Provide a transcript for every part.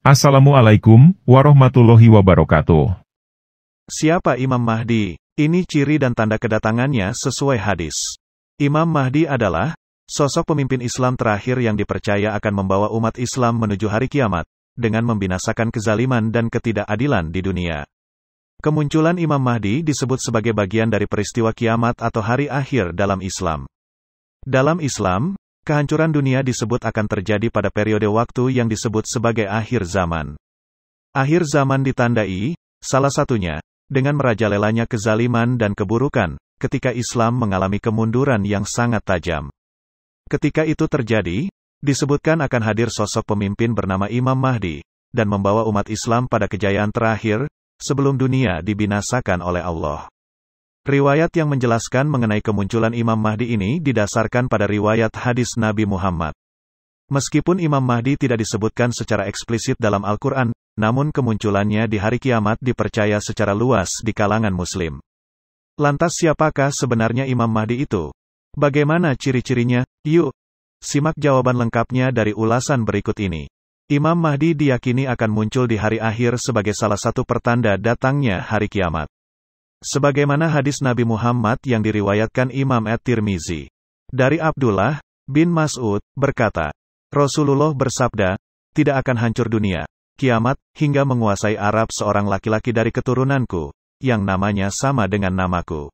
Assalamualaikum warahmatullahi wabarakatuh. Siapa Imam Mahdi? Ini ciri dan tanda kedatangannya sesuai hadis. Imam Mahdi adalah sosok pemimpin Islam terakhir yang dipercaya akan membawa umat Islam menuju hari kiamat, dengan membinasakan kezaliman dan ketidakadilan di dunia. Kemunculan Imam Mahdi disebut sebagai bagian dari peristiwa kiamat atau hari akhir dalam Islam. Dalam Islam, kehancuran dunia disebut akan terjadi pada periode waktu yang disebut sebagai akhir zaman. Akhir zaman ditandai, salah satunya, dengan merajalelanya kezaliman dan keburukan, ketika Islam mengalami kemunduran yang sangat tajam. Ketika itu terjadi, disebutkan akan hadir sosok pemimpin bernama Imam Mahdi, dan membawa umat Islam pada kejayaan terakhir, sebelum dunia dibinasakan oleh Allah. Riwayat yang menjelaskan mengenai kemunculan Imam Mahdi ini didasarkan pada riwayat hadis Nabi Muhammad. Meskipun Imam Mahdi tidak disebutkan secara eksplisit dalam Al-Quran, namun kemunculannya di hari kiamat dipercaya secara luas di kalangan Muslim. Lantas siapakah sebenarnya Imam Mahdi itu? Bagaimana ciri-cirinya? Yuk, simak jawaban lengkapnya dari ulasan berikut ini. Imam Mahdi diyakini akan muncul di hari akhir sebagai salah satu pertanda datangnya hari kiamat. Sebagaimana hadis Nabi Muhammad yang diriwayatkan Imam At-Tirmizi. Dari Abdullah bin Mas'ud, berkata, Rasulullah bersabda, tidak akan hancur dunia, kiamat, hingga menguasai Arab seorang laki-laki dari keturunanku, yang namanya sama dengan namaku.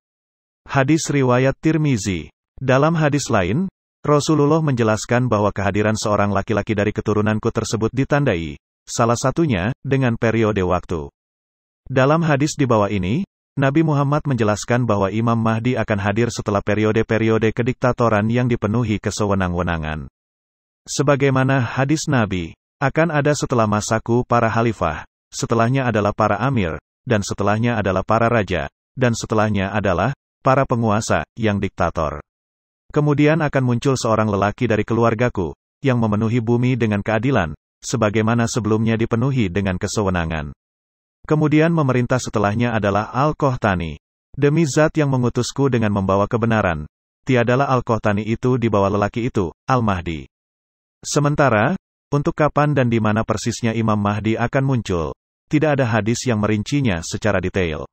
Hadis riwayat Tirmizi. Dalam hadis lain, Rasulullah menjelaskan bahwa kehadiran seorang laki-laki dari keturunanku tersebut ditandai, salah satunya, dengan periode waktu. Dalam hadis di bawah ini, Nabi Muhammad menjelaskan bahwa Imam Mahdi akan hadir setelah periode-periode kediktatoran yang dipenuhi kesewenang-wenangan. Sebagaimana hadis Nabi, akan ada setelah masaku para khalifah, setelahnya adalah para amir, dan setelahnya adalah para raja, dan setelahnya adalah para penguasa yang diktator. Kemudian akan muncul seorang lelaki dari keluargaku, yang memenuhi bumi dengan keadilan, sebagaimana sebelumnya dipenuhi dengan kesewenangan. Kemudian memerintah setelahnya adalah Al-Qahtani. Demi zat yang mengutusku dengan membawa kebenaran, tiadalah Al-Qahtani itu di bawah lelaki itu, Al-Mahdi. Sementara, untuk kapan dan di mana persisnya Imam Mahdi akan muncul, tidak ada hadis yang merincinya secara detail.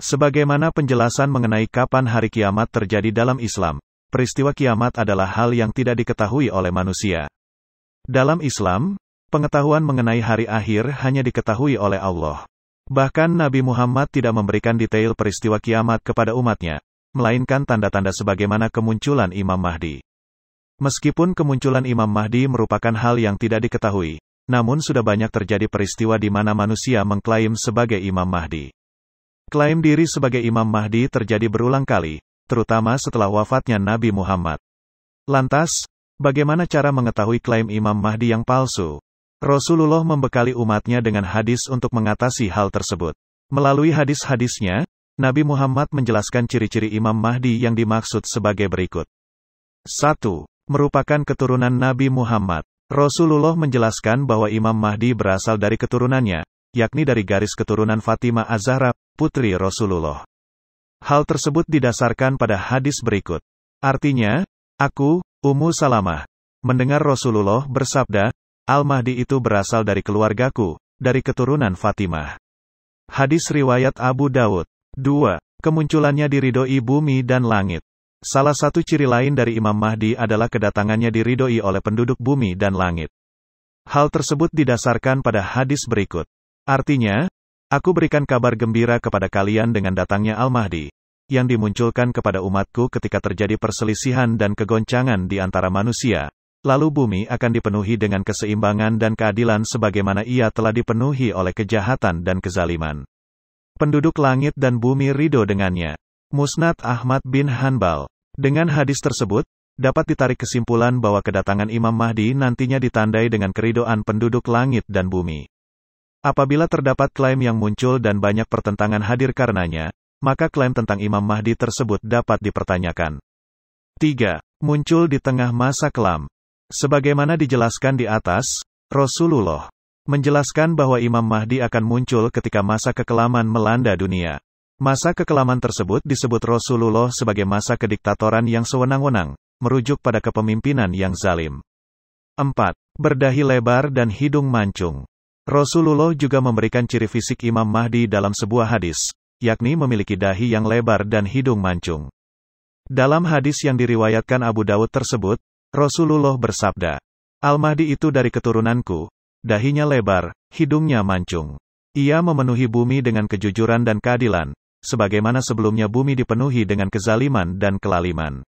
Sebagaimana penjelasan mengenai kapan hari kiamat terjadi dalam Islam, peristiwa kiamat adalah hal yang tidak diketahui oleh manusia. Dalam Islam, pengetahuan mengenai hari akhir hanya diketahui oleh Allah. Bahkan Nabi Muhammad tidak memberikan detail peristiwa kiamat kepada umatnya, melainkan tanda-tanda sebagaimana kemunculan Imam Mahdi. Meskipun kemunculan Imam Mahdi merupakan hal yang tidak diketahui, namun sudah banyak terjadi peristiwa di mana manusia mengklaim sebagai Imam Mahdi. Klaim diri sebagai Imam Mahdi terjadi berulang kali, terutama setelah wafatnya Nabi Muhammad. Lantas, bagaimana cara mengetahui klaim Imam Mahdi yang palsu? Rasulullah membekali umatnya dengan hadis untuk mengatasi hal tersebut. Melalui hadis-hadisnya, Nabi Muhammad menjelaskan ciri-ciri Imam Mahdi yang dimaksud sebagai berikut. 1. Merupakan keturunan Nabi Muhammad. Rasulullah menjelaskan bahwa Imam Mahdi berasal dari keturunannya, yakni dari garis keturunan Fatimah Az-Zahra, putri Rasulullah. Hal tersebut didasarkan pada hadis berikut. Artinya, aku, Ummu Salamah, mendengar Rasulullah bersabda, Al-Mahdi itu berasal dari keluargaku, dari keturunan Fatimah. Hadis riwayat Abu Dawud. 2. Kemunculannya diridhoi bumi dan langit. Salah satu ciri lain dari Imam Mahdi adalah kedatangannya diridhoi oleh penduduk bumi dan langit. Hal tersebut didasarkan pada hadis berikut. Artinya, aku berikan kabar gembira kepada kalian dengan datangnya Al-Mahdi, yang dimunculkan kepada umatku ketika terjadi perselisihan dan kegoncangan di antara manusia. Lalu bumi akan dipenuhi dengan keseimbangan dan keadilan sebagaimana ia telah dipenuhi oleh kejahatan dan kezaliman. Penduduk langit dan bumi ridho dengannya. Musnad Ahmad bin Hanbal. Dengan hadis tersebut, dapat ditarik kesimpulan bahwa kedatangan Imam Mahdi nantinya ditandai dengan keridhaan penduduk langit dan bumi. Apabila terdapat klaim yang muncul dan banyak pertentangan hadir karenanya, maka klaim tentang Imam Mahdi tersebut dapat dipertanyakan. 3. Muncul di tengah masa kelam. Sebagaimana dijelaskan di atas, Rasulullah menjelaskan bahwa Imam Mahdi akan muncul ketika masa kekelaman melanda dunia. Masa kekelaman tersebut disebut Rasulullah sebagai masa kediktatoran yang sewenang-wenang, merujuk pada kepemimpinan yang zalim. 4. Berdahi lebar dan hidung mancung. Rasulullah juga memberikan ciri fisik Imam Mahdi dalam sebuah hadis, yakni memiliki dahi yang lebar dan hidung mancung. Dalam hadis yang diriwayatkan Abu Dawud tersebut, Rasulullah bersabda, Al-Mahdi itu dari keturunanku, dahinya lebar, hidungnya mancung. Ia memenuhi bumi dengan kejujuran dan keadilan, sebagaimana sebelumnya bumi dipenuhi dengan kezaliman dan kelaliman.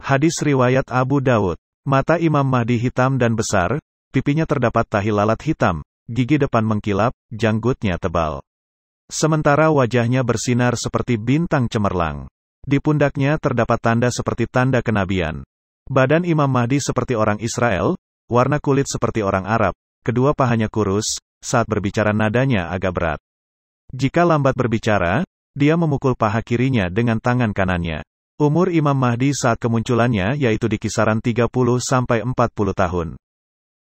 Hadis riwayat Abu Dawud. Mata Imam Mahdi hitam dan besar, pipinya terdapat tahi lalat hitam, gigi depan mengkilap, janggutnya tebal. Sementara wajahnya bersinar seperti bintang cemerlang. Di pundaknya terdapat tanda seperti tanda kenabian. Badan Imam Mahdi seperti orang Israel, warna kulit seperti orang Arab, kedua pahanya kurus, saat berbicara nadanya agak berat. Jika lambat berbicara, dia memukul paha kirinya dengan tangan kanannya. Umur Imam Mahdi saat kemunculannya yaitu di kisaran 30-40 tahun.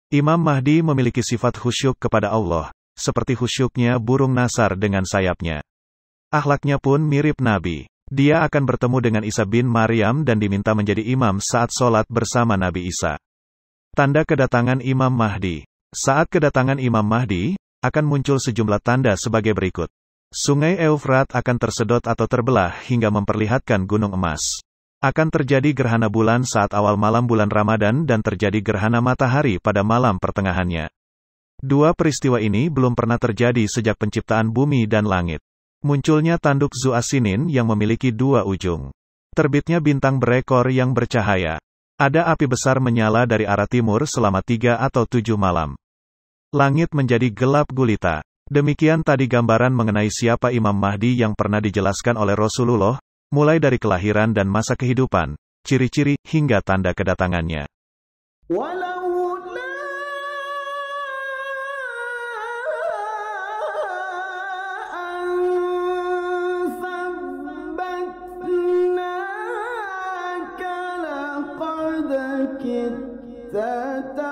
Imam Mahdi memiliki sifat khusyuk kepada Allah, seperti khusyuknya burung nasar dengan sayapnya. Akhlaknya pun mirip Nabi. Dia akan bertemu dengan Isa bin Maryam dan diminta menjadi imam saat sholat bersama Nabi Isa. Tanda kedatangan Imam Mahdi. Saat kedatangan Imam Mahdi, akan muncul sejumlah tanda sebagai berikut. Sungai Eufrat akan tersedot atau terbelah hingga memperlihatkan gunung emas. Akan terjadi gerhana bulan saat awal malam bulan Ramadan dan terjadi gerhana matahari pada malam pertengahannya. Dua peristiwa ini belum pernah terjadi sejak penciptaan bumi dan langit. Munculnya tanduk Zu'as-Sinin yang memiliki dua ujung. Terbitnya bintang berekor yang bercahaya. Ada api besar menyala dari arah timur selama 3 atau 7 malam. Langit menjadi gelap gulita. Demikian tadi gambaran mengenai siapa Imam Mahdi yang pernah dijelaskan oleh Rasulullah, mulai dari kelahiran dan masa kehidupan, ciri-ciri, hingga tanda kedatangannya. kita